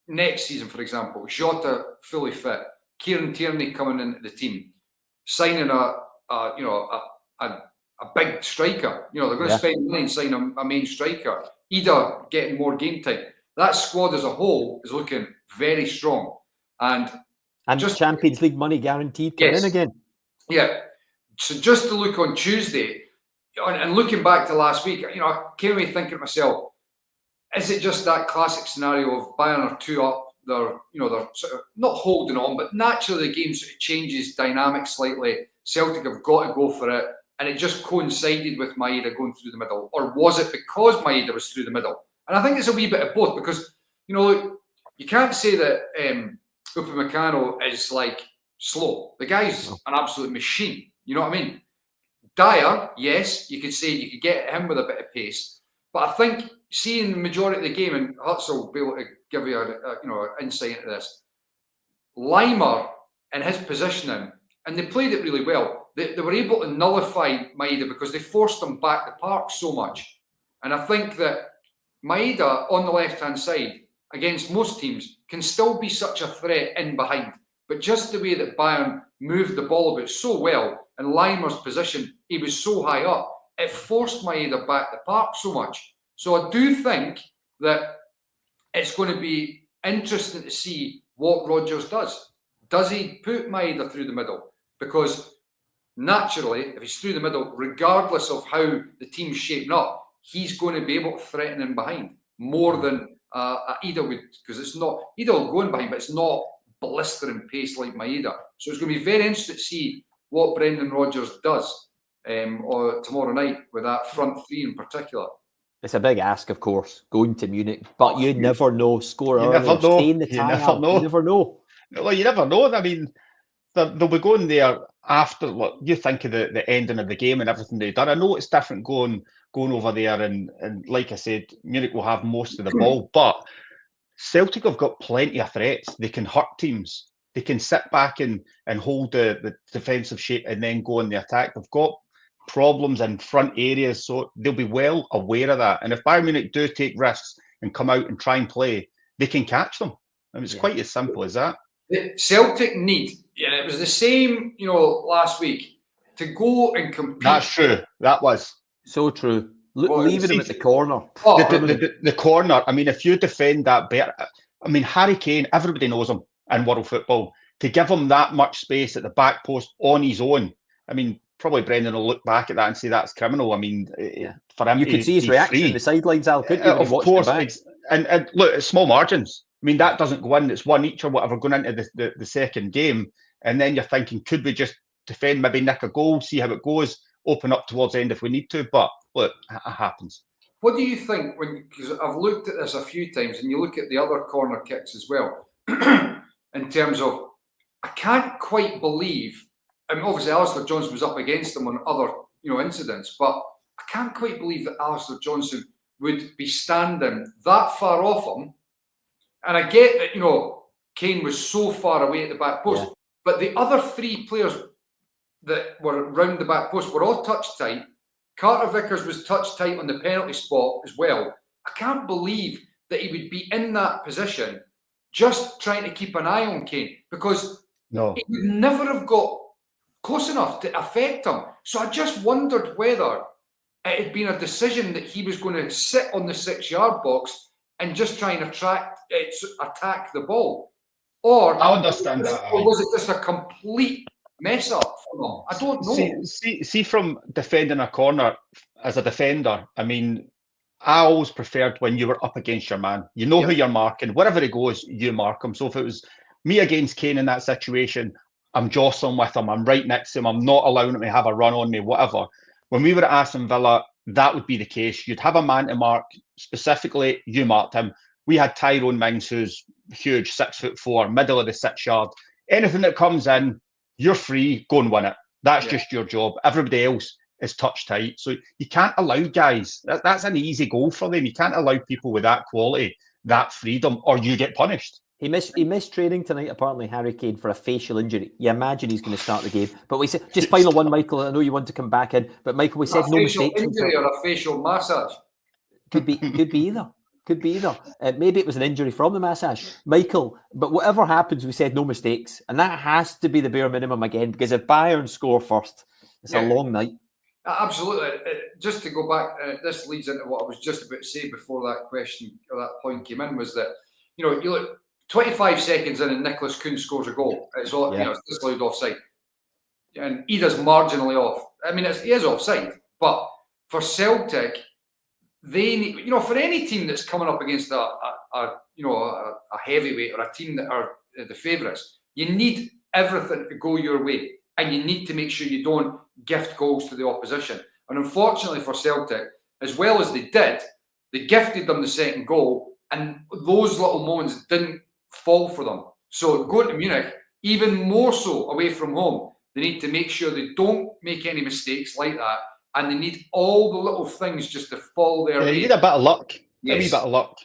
next season, for example, Jota fully fit, Kieran Tierney coming into the team, signing a big striker. They're going to spend money and sign a main striker. Ida getting more game time. That squad as a whole is looking very strong, and just Champions League money guaranteed coming in again. Yeah. So just to look on Tuesday and looking back to last week, I came away thinking to myself, is it just that classic scenario of Bayern are 2 up? They're sort of not holding on, but naturally the game sort of changes dynamic slightly. Celtic have got to go for it, and it just coincided with Maeda going through the middle, or was it because Maeda was through the middle? And I think it's a wee bit of both, because you can't say that Upamecano is like slow. The guy's an absolute machine. You know what I mean? Dyer, yes, you could say you could get him with a bit of pace, but I think seeing the majority of the game, and Hutz will be able to give you an insight into this. Laimer and his positioning, and they played it really well. They were able to nullify Maeda because they forced him back the park so much. And I think that Maeda on the left-hand side against most teams can still be such a threat in behind. But just the way that Bayern moved the ball about so well, and Laimer's position, he was so high up, it forced Maeda back the park so much. So I do think that it's going to be interesting to see what Rodgers does. Does he put Maeda through the middle? Because naturally, if he's through the middle, regardless of how the team's shaping up, he's going to be able to threaten in behind more than Ida would, because it's not, Ida will go in behind, but it's not blistering pace like Maeda. So it's going to be very interesting to see what Brendan Rodgers does tomorrow night with that front three in particular. It's a big ask, of course, going to Munich, but you never know. Score early, never know. stay in the tie. You never know. Well, you never know. I mean, they'll be going there after. Look, you think of the ending of the game and everything they've done. I know it's different going over there, and like I said, Munich will have most of the ball, but Celtic have got plenty of threats. They can hurt teams. They can sit back and hold the defensive shape and then go in the attack. They've got problems in front areas, so they'll be well aware of that. And if Bayern Munich do take risks and come out and try and play, they can catch them. I mean, it's quite as simple as that. The Celtic need, and it was the same, last week, to go and compete. That's true. That was so true. Leaving him at the corner. The corner. I mean, if you defend that better, I mean, Harry Kane, everybody knows him. in world football. To give him that much space at the back post on his own, I mean, probably Brendan will look back at that and say that's criminal. I mean, for him, you could see his reaction in the sidelines, Al, couldn't you? Of course, and look, it's small margins. I mean, that doesn't go in. It's 1 each or whatever going into the second game, and then you're thinking, could we just defend, maybe nick a goal, see how it goes, open up towards the end if we need to? But look, it happens. What do you think because I've looked at this a few times, and you look at the other corner kicks as well, in terms of, I can't quite believe. I mean, obviously, Alistair Johnson was up against them on other, incidents, but I can't quite believe that Alistair Johnson would be standing that far off him. And I get that, Kane was so far away at the back post, but the other three players that were round the back post were all touch tight. Carter Vickers was touch tight on the penalty spot as well. I can't believe that he would be in that position just trying to keep an eye on Kane, because he would never have got close enough to affect him. So I just wondered whether it had been a decision that he was going to sit on the 6-yard box and just try and attack the ball. Or I understand that. Or was it just a complete mess up for them? I don't know. See, from defending a corner as a defender, I mean, I always preferred when you were up against your man. You know who you're marking. Wherever he goes, you mark him. So if it was me against Kane in that situation, I'm jostling with him. I'm right next to him. I'm not allowing him to have a run on me, whatever. When we were at Aston Villa, that would be the case. You'd have a man to mark. Specifically, you marked him. We had Tyrone Mings, who's huge, 6'4", middle of the 6-yard. Anything that comes in, you're free, go and win it. That's just your job. Everybody else is touch tight. So you can't allow guys. That's an easy goal for them. You can't allow people with that quality, that freedom, or you get punished. He missed training tonight, apparently, Harry Kane, for a facial injury. You imagine he's going to start the game. But we said, just final one, Michael. I know you want to come back in, but Michael, we said no mistakes. Injury or a facial massage? Could be either. Could be either. Maybe it was an injury from the massage. Michael, but whatever happens, we said no mistakes. And that has to be the bare minimum again, because if Bayern score first, it's a long night. Absolutely. Just to go back, this leads into what I was just about to say before that question or that point came in, was that, you look 25 seconds in and Nicholas Kuhn scores a goal. It's all, it's disallowed offside. And he does marginally off. I mean, he is offside, but for Celtic, they need, for any team that's coming up against a heavyweight or a team that are the favourites, you need everything to go your way, and you need to make sure you don't gift goals to the opposition. And unfortunately for Celtic, as well as they did, they gifted them the second goal, and those little moments didn't fall for them. So going to Munich, even more so away from home, they need to make sure they don't make any mistakes like that. And they need all the little things just to fall their way. You need a bit of luck. Yes. A wee bit of luck.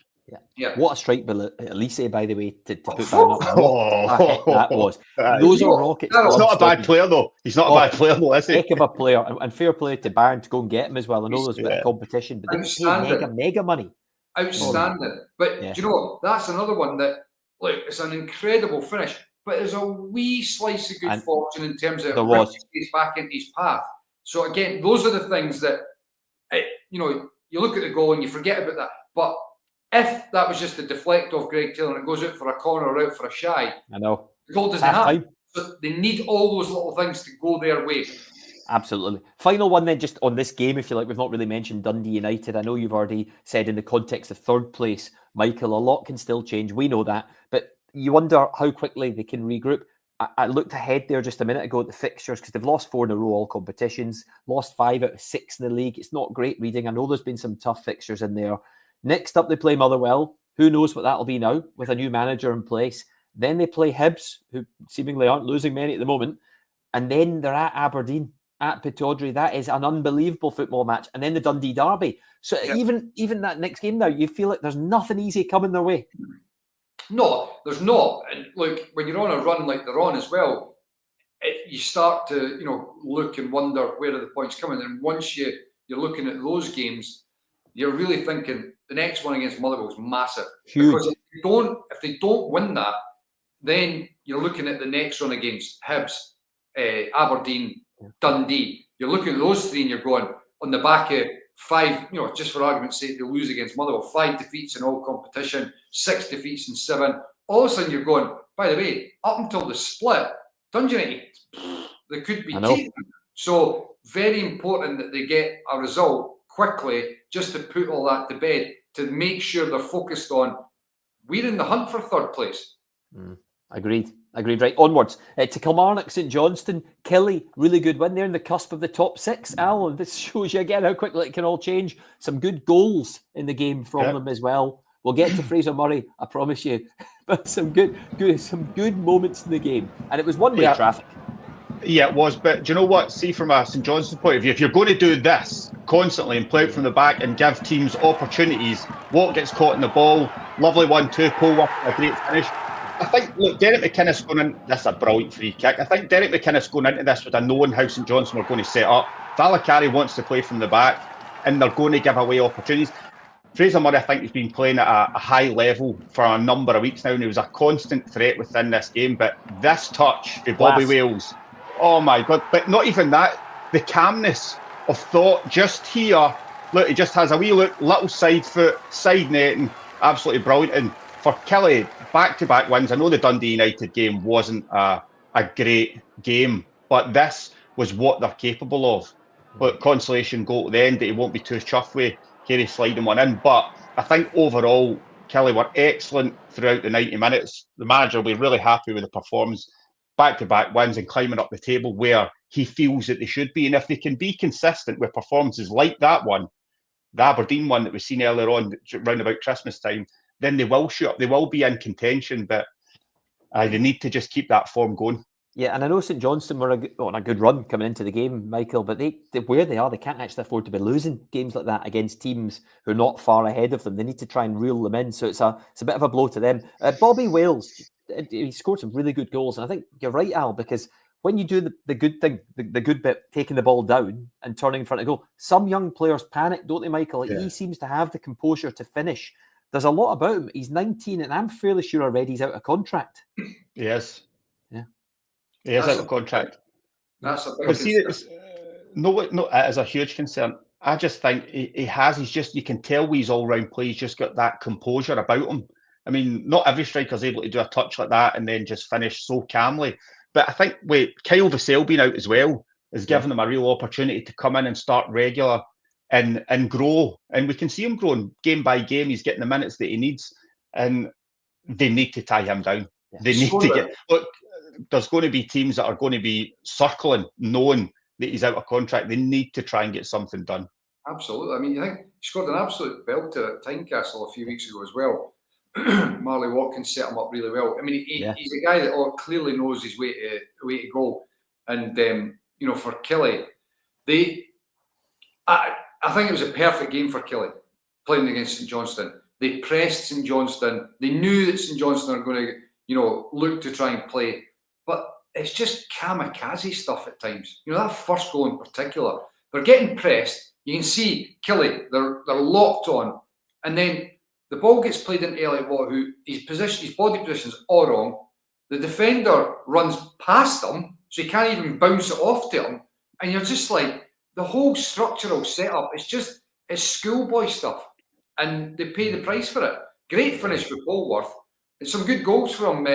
Yeah. What a strike by Elise, by the way, to put Bayern up. What that was. Those are rockets. He's not a bad player, though. He's not a bad player, though, is he? Heck of a player. And fair play to Bayern to go and get him as well. I know there's a bit of competition, but they pay mega money. Outstanding. But do you know what? That's another one that, look, it's an incredible finish, but there's a wee slice of good fortune in terms of it back into his path. So again, those are the things that, you look at the goal and you forget about that. But if that was just a deflect off Greg Taylor and it goes out for a corner or out for a shy, I know the goal doesn't happen. So they need all those little things to go their way. Absolutely. Final one then, just on this game, if you like. We've not really mentioned Dundee United. I know you've already said in the context of third place, Michael, a lot can still change. We know that. But you wonder how quickly they can regroup. I looked ahead there just a minute ago at the fixtures, because they've lost 4 in a row, all competitions, lost 5 out of 6 in the league. It's not great reading. I know there's been some tough fixtures in there. Next up, they play Motherwell. Who knows what that'll be now with a new manager in place. Then they play Hibs, who seemingly aren't losing many at the moment. And then they're at Aberdeen, at Pittodrie. That is an unbelievable football match. And then the Dundee Derby. So even that next game now, you feel like there's nothing easy coming their way. No, there's not. And look, when you're on a run like they're on as well, you start to, look and wonder where are the points coming. And once you're looking at those games, you're really thinking the next one against Motherwell is massive. Huge. Because if they don't win that, then you're looking at the next one against Hibs, Aberdeen, Dundee. You're looking at those 3 and you're going, on the back of 5, just for argument's sake, they lose against Motherwell, 5 defeats in all competition, 6 defeats in 7. All of a sudden you're going, by the way, up until the split, Dundee United, they could be I know. taken. So very important that they get a result quickly, just to put all that to bed, to make sure they're focused on, we're in the hunt for third place. Agreed. Right, onwards to Kilmarnock, St Johnstone. Kelly, really good win there in the cusp of the top 6. Al, and this shows you again how quickly it can all change. Some good goals in the game from them as well. We'll get to Fraser Murray, I promise you, but some good moments in the game, and it was one-way traffic. Yeah, it was. But do you know what? See, from a St Johnstone point of view, if you're going to do this constantly and play out from the back and give teams opportunities, Watt gets caught in the ball, lovely 1-2, pull up, a great finish. I think, look, Derek McInnes going in, that's a brilliant free kick. I think Derek McInnes going into this with a knowing how St Johnstone were going to set up. Valakari wants to play from the back, and they're going to give away opportunities. Fraser Murray, I think, has been playing at a high level for a number of weeks now, and he was a constant threat within this game. But this touch for Bobby Wales, oh my God. But not even that, the calmness of thought just here. Look, he just has a wee look, little side foot, side netting, absolutely brilliant. And for Kelly, back-to-back wins. I know the Dundee United game wasn't a great game, but this was what they're capable of. But consolation goal at the end that he won't be too chuffed with, Kerry sliding one in. But I think overall, Kelly were excellent throughout the 90 minutes. The manager will be really happy with the performance. Back-to-back wins and climbing up the table where he feels that they should be. And if they can be consistent with performances like that one, the Aberdeen one that we've seen earlier on, round about Christmas time, then they will shoot up. They will be in contention, but they need to just keep that form going. Yeah, and I know St Johnstone were on a good run coming into the game, Michael, but they where they are, they can't actually afford to be losing games like that against teams who are not far ahead of them. They need to try and reel them in, so it's a bit of a blow to them. Bobby Wales, he scored some really good goals, and I think you're right, Al, because when you do the good thing, the good bit, taking the ball down and turning in front of goal, some young players panic, don't they, Michael? He seems to have the composure to finish. There's a lot about him. He's 19, and I'm fairly sure already he's out of contract. Yes. Yeah. He is out of contract. That's a big concern. No, it is a huge concern. I just think he's just, you can tell with his all-round play, he's just got that composure about him. I mean, not every striker's able to do a touch like that and then just finish so calmly. But I think with Kyle Vassell being out as well, is giving him a real opportunity to come in and start regular and grow. And we can see him growing game by game. He's getting the minutes that he needs, and they need to tie him down. Yeah. They need to get... Look, there's going to be teams that are going to be circling, knowing that he's out of contract. They need to try and get something done. Absolutely. I mean, I think he scored an absolute belter at Tynecastle a few weeks ago as well. Marley Watkins set him up really well. I mean, he's a guy that clearly knows his way to go. And, for Kelly, I think it was a perfect game for Kelly, playing against St Johnstone. They pressed St Johnstone. They knew that St Johnstone are going to, look to try and play. But it's just kamikaze stuff at times. That first goal in particular, they're getting pressed. You can see Kelly, they're locked on. And then the ball gets played into Elliot Watt, who his body position's all wrong. The defender runs past him, so he can't even bounce it off to him. And you're just like, the whole structural setup, it's schoolboy stuff. And they pay the price for it. Great finish for Polworth. It's some good goals from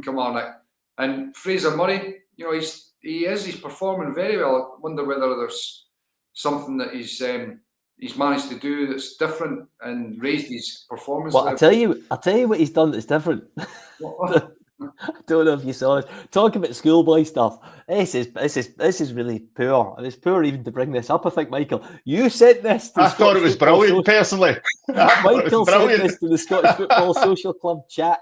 Kilmarnock. And Fraser Murray, he's performing very well. I wonder whether there's something that he's managed to do that's different and raised his performance. Well, I'll tell you what he's done that's different. I don't know if you saw it. Talk about schoolboy stuff. This is really poor. And it's poor even to bring this up, I think, Michael. You sent this to I thought it was brilliant, personally. Michael sent this to the Scottish Football Social Club chat.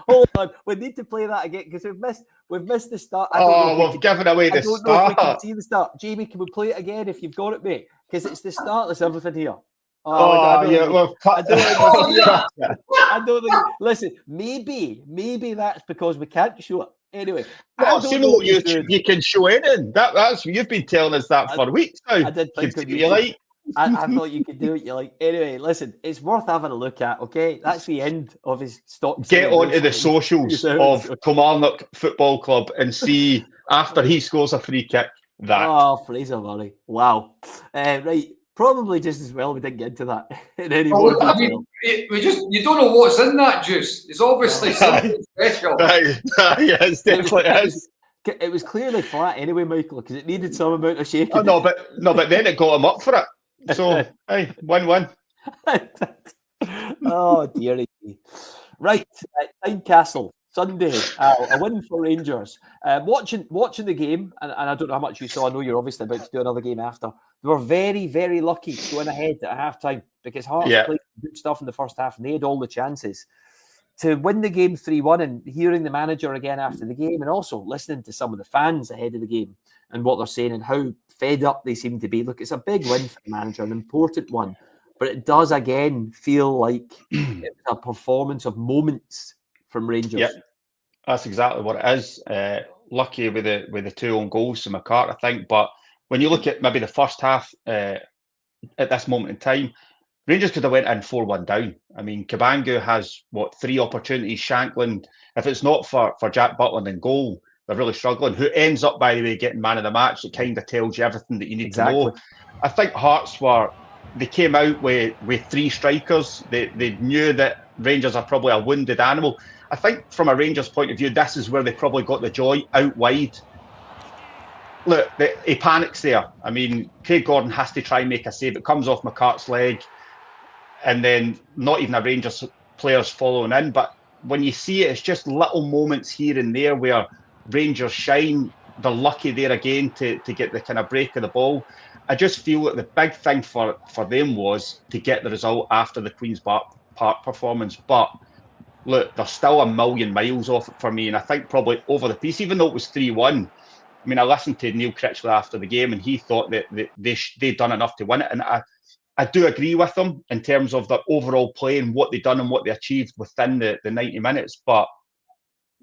Hold on, we need to play that again because we've missed the start. We've given away the start. I don't know if we can see the start. Jamie, can we play it again if you've got it, mate? Because it's the start. There's everything here. I don't think. Listen, maybe that's because we can't show it. Anyway, you can show anything. That's you've been telling us that for weeks now. I did think of you like. I thought you could do what you like. Anyway, listen, it's worth having a look at, okay? That's the end of his stock. Get onto the socials of Kilmarnock Football Club and see after he scores a free kick that. Oh, Fraser Murray. Wow. Right. Probably just as well we didn't get into that in any Well, more I detail. mean, you don't know what's in that juice. It's obviously something special. Yeah, it's definitely is. It was clearly flat anyway, Michael, because it needed some amount of shaking. Oh, no, but then it got him up for it. So, hey, 1-1. Oh, dearie me. Right, Tynecastle, Sunday, a win for Rangers. Watching the game, and I don't know how much you saw, I know you're obviously about to do another game after. They were very, very lucky to go in ahead at half-time because Hearts played good stuff in the first half and they had all the chances. To win the game 3-1 and hearing the manager again after the game and also listening to some of the fans ahead of the game and what they're saying and how fed up they seem to be. Look, it's a big win for the manager, an important one, but it does again feel like it's a performance of moments from Rangers. Yeah, that's exactly what it is. Lucky with the 2 own goals to McCart, I think. But when you look at maybe the first half at this moment in time, Rangers could have went in 4-1 down. I mean, Cabangu has, 3 opportunities. Shankland, if it's not for Jack Butland in goal, they're really struggling. Who ends up, by the way, getting man of the match. It kind of tells you everything that you need to know. I think Hearts they came out with 3 strikers. They knew that Rangers are probably a wounded animal. I think from a Rangers point of view, this is where they probably got the joy out wide. Look, he panics there. I mean, Craig Gordon has to try and make a save. It comes off McCart's leg. And then not even a Rangers players following in. But when you see it, it's just little moments here and there where Rangers shine. They're lucky there again to get the kind of break of the ball. I just feel that the big thing for them was to get the result after the Queen's Park performance. But look, they're still a million miles off it for me. And I think probably over the piece, even though it was 3-1, I mean, I listened to Neil Critchley after the game and he thought that they'd done enough to win it. And I do agree with them in terms of the overall play and what they've done and what they achieved within the 90 minutes. But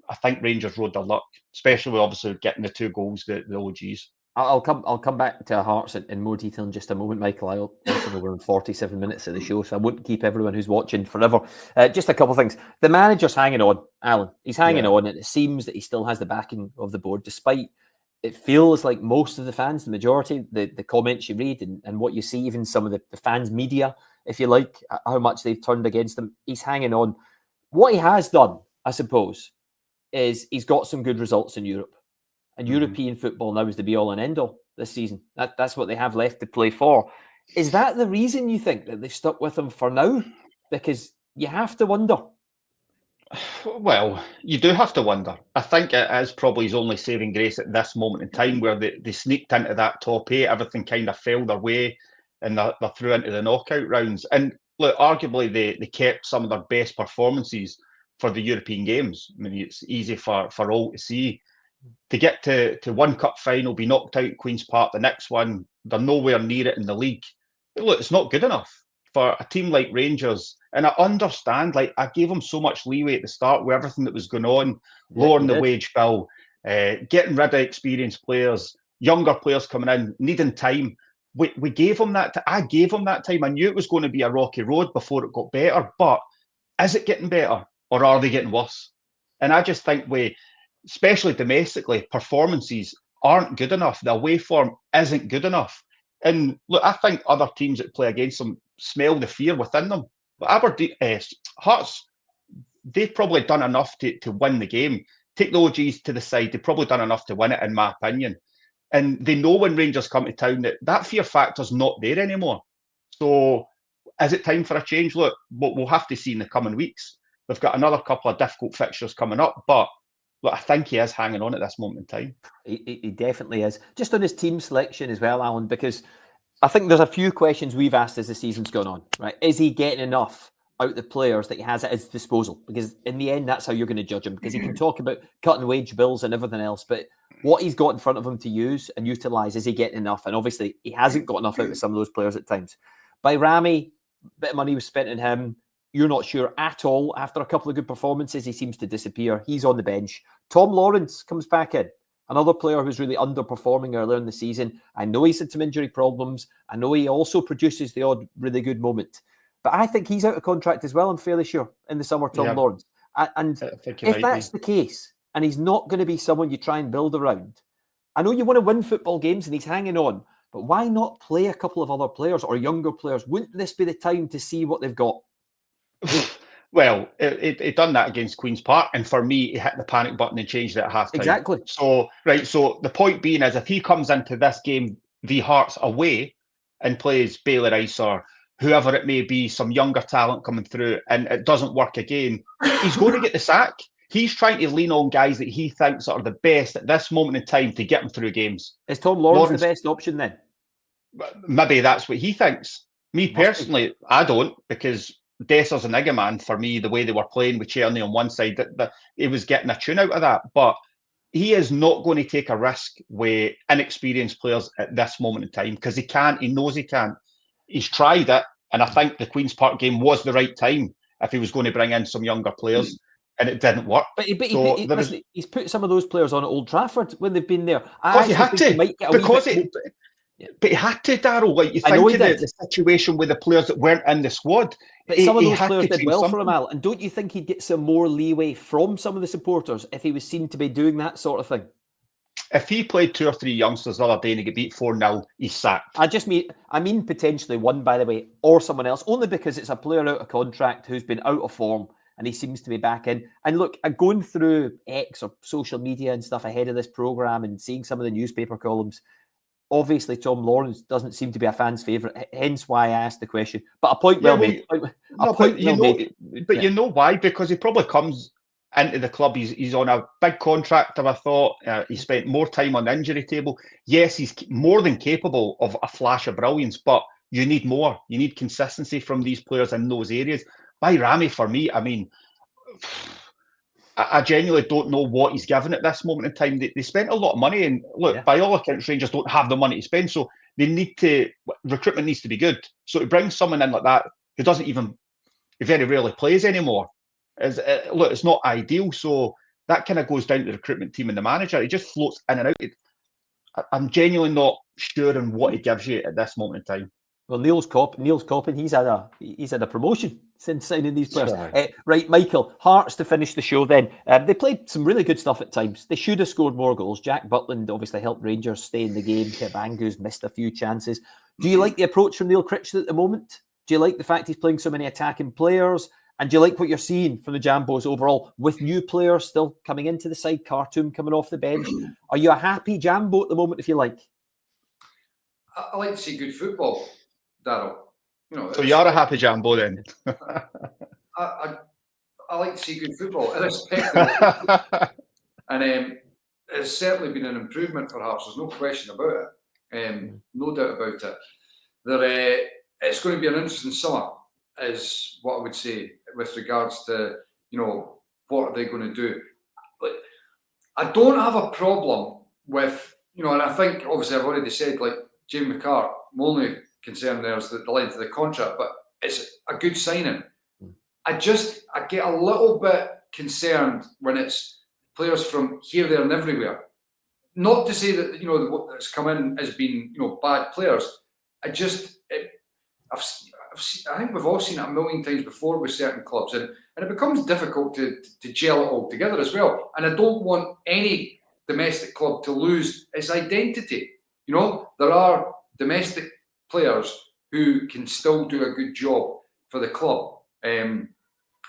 I think Rangers rode their luck, especially obviously getting the 2 goals, the OGs. I'll come back to Hearts in more detail in just a moment, Michael. I also know we're in 47 minutes of the show, so I won't keep everyone who's watching forever. Just a couple of things. The manager's hanging on, Alan. He's hanging on, and it seems that he still has the backing of the board, despite it feels like most of the fans, the majority, the comments you read and what you see, even some of the fans' media, if you like, how much they've turned against him, he's hanging on. What he has done, I suppose, is he's got some good results in Europe. And European football now is the be-all and end-all this season. That's what they have left to play for. Is that the reason you think that they've stuck with him for now? Because you have to wonder. Well, you do have to wonder. I think it is probably his only saving grace at this moment in time where they sneaked into that top 8. Everything kind of fell their way and they're through into the knockout rounds. And look, arguably they kept some of their best performances for the European games. I mean, it's easy for all to see. To get to one cup final, be knocked out at Queen's Park, the next one, they're nowhere near it in the league. But look, it's not good enough for a team like Rangers. And I understand, like, I gave them so much leeway at the start with everything that was going on, lowering the wage bill, getting rid of experienced players, younger players coming in, needing time. We gave them that. I gave them that time. I knew it was going to be a rocky road before it got better. But is it getting better or are they getting worse? And I just think especially domestically, performances aren't good enough. The away form isn't good enough. And look, I think other teams that play against them smell the fear within them. But Hearts, they've probably done enough to win the game. Take the OGs to the side, they've probably done enough to win it, in my opinion. And they know when Rangers come to town that fear factor's not there anymore. So is it time for a change? Look, we'll have to see in the coming weeks. They've got another couple of difficult fixtures coming up, but look, I think he is hanging on at this moment in time. He definitely is. Just on his team selection as well, Alan, because I think there's a few questions we've asked as the season's gone on, right? Is he getting enough out the players that he has at his disposal? Because in the end, that's how you're going to judge him, because he can talk about cutting wage bills and everything else, but what he's got in front of him to use and utilise, is he getting enough? And obviously, he hasn't got enough out of some of those players at times. By Rami, a bit of money was spent on him. You're not sure at all. After a couple of good performances, he seems to disappear. He's on the bench. Tom Lawrence comes back in. Another player who's really underperforming earlier in the season. I know he's had some injury problems. I know he also produces the odd really good moment. But I think he's out of contract as well, I'm fairly sure, in the summer, Tom Lawrence. And if that's the case, and he's not going to be someone you try and build around, I know you want to win football games and he's hanging on, but why not play a couple of other players or younger players? Wouldn't this be the time to see what they've got? Well, it done that against Queen's Park, and for me, he hit the panic button and changed it at half time. Exactly. So the point being is, if he comes into this game v Hearts away and plays Bailey Rice or whoever it may be, some younger talent coming through, and it doesn't work again, he's going to get the sack. He's trying to lean on guys that he thinks are the best at this moment in time to get him through games. Is Tom Lawrence the best option then? Maybe that's what he thinks. Me personally, I don't, because Dessers and Igaman, for me, the way they were playing with Cherny on one side, that he was getting a tune out of that. But he is not going to take a risk with inexperienced players at this moment in time, because he can't. He knows he can't. He's tried it, and I think the Queen's Park game was the right time if he was going to bring in some younger players, and it didn't work. But he's put some of those players on at Old Trafford when they've been there. Because he had to. But he had to, Darryl. Like, you think of the situation with the players that weren't in the squad. But some of those players did well for him, Al. And don't you think he'd get some more leeway from some of the supporters if he was seen to be doing that sort of thing? If he played 2 or 3 youngsters the other day and he get beat 4-0, he's sacked. I mean potentially one, by the way, or someone else, only because it's a player out of contract who's been out of form and he seems to be back in. And look, going through X or social media and stuff ahead of this programme and seeing some of the newspaper columns, obviously, Tom Lawrence doesn't seem to be a fan's favourite, hence why I asked the question. But a point well made. But you know why? Because he probably comes into the club. He's on a big contract, I thought. He spent more time on the injury table. Yes, he's more than capable of a flash of brilliance, but you need more. You need consistency from these players in those areas. Bayrami, for me, I mean, I genuinely don't know what he's given at this moment in time. They spent a lot of money, and look, by all accounts, Rangers don't have the money to spend, so recruitment needs to be good. So to bring someone in like that who he very rarely plays anymore, it's not ideal. So that kind of goes down to the recruitment team and the manager. He just floats in and out. I'm genuinely not sure on what he gives you at this moment in time. Well, Niels Coppin, he's had a promotion since signing these players. Right, Michael, Hearts to finish the show then. They played some really good stuff at times. They should have scored more goals. Jack Butland obviously helped Rangers stay in the game. Kebangu's missed a few chances. Do you like the approach from Neil Critchley at the moment? Do you like the fact he's playing so many attacking players? And do you like what you're seeing from the Jambos overall with new players still coming into the side, Khartoum coming off the bench? Are you a happy Jambo at the moment, if you like? I like to see good football, Darryl. So you are a happy Jambo then? I like to see good football, irrespective of it. And it's certainly been an improvement for Hearts. There's no question about it. No doubt about it. It's going to be an interesting summer, is what I would say, with regards to, what are they going to do. But I don't have a problem with, and I think, obviously, I've already said, like, Jamie McCart, my only concern there is the length of the contract, but it's a good signing. I get a little bit concerned when it's players from here, there, and everywhere. Not to say that what that's come in has been bad players. I think we've all seen it a million times before with certain clubs, and it becomes difficult to gel it all together as well. And I don't want any domestic club to lose its identity. There are domestic players who can still do a good job for the club.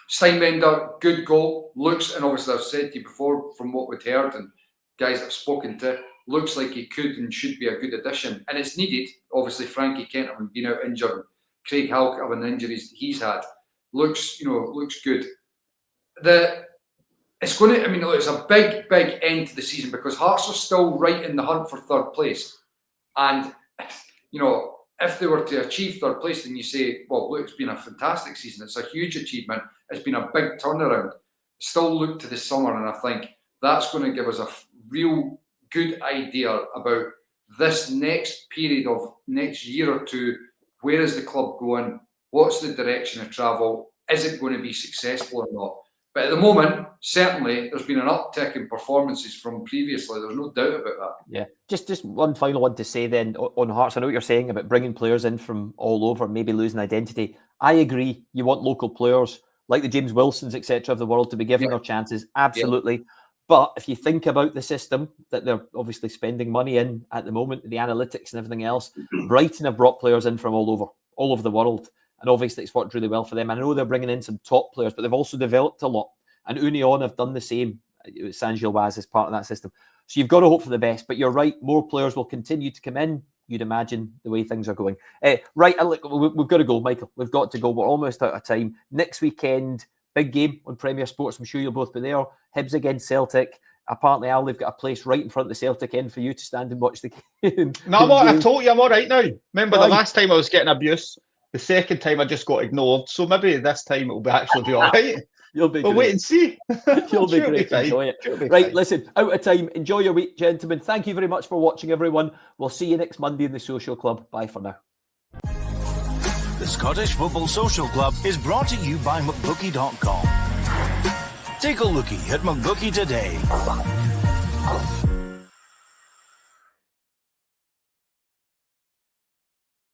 Steinbender, good goal. Looks, and obviously I've said to you before, from what we've heard and guys I've spoken to, looks like he could and should be a good addition. And it's needed. Obviously, Frankie Kent having been out injured, Craig Halkett having the injuries he's had. Looks good. It's going to, it's a big, big end to the season because Hearts are still right in the hunt for third place. And, if they were to achieve third place, then you say, well, look, it's been a fantastic season. It's a huge achievement. It's been a big turnaround. Still look to the summer, and I think that's going to give us a real good idea about this next period of next year or two. Where is the club going? What's the direction of travel? Is it going to be successful or not? But at the moment, certainly, there's been an uptick in performances from previously. There's no doubt about that. Yeah. Just one final one to say then on Hearts. I know what you're saying about bringing players in from all over, maybe losing identity. I agree. You want local players like the James Wilsons, etc. of the world to be given their chances. Absolutely. But if you think about the system that they're obviously spending money in at the moment, the analytics and everything else, Brighton have brought players in from all over the world. And obviously it's worked really well for them. I know they're bringing in some top players, but they've also developed a lot. And Union have done the same. Saint-Gilloise is part of that system. So you've got to hope for the best. But you're right, more players will continue to come in, you'd imagine, the way things are going. Right, look, we've got to go, Michael. We've got to go. We're almost out of time. Next weekend, big game on Premier Sports. I'm sure you'll both be there. Hibs against Celtic. Apparently, Al, they've got a place right in front of the Celtic end for you to stand and watch the game. No, I told you I'm all right now. Remember the last time I was getting abuse? The second time I just got ignored. So maybe this time it'll actually be all right. You'll be We'll great. wait and see. You'll be great. Enjoy it. Right, listen, out of time. Enjoy your week, gentlemen. Thank you very much for watching, everyone. We'll see you next Monday in the Social Club. Bye for now. The Scottish Football Social Club is brought to you by McBookie.com. Take a lookie at McBookie today.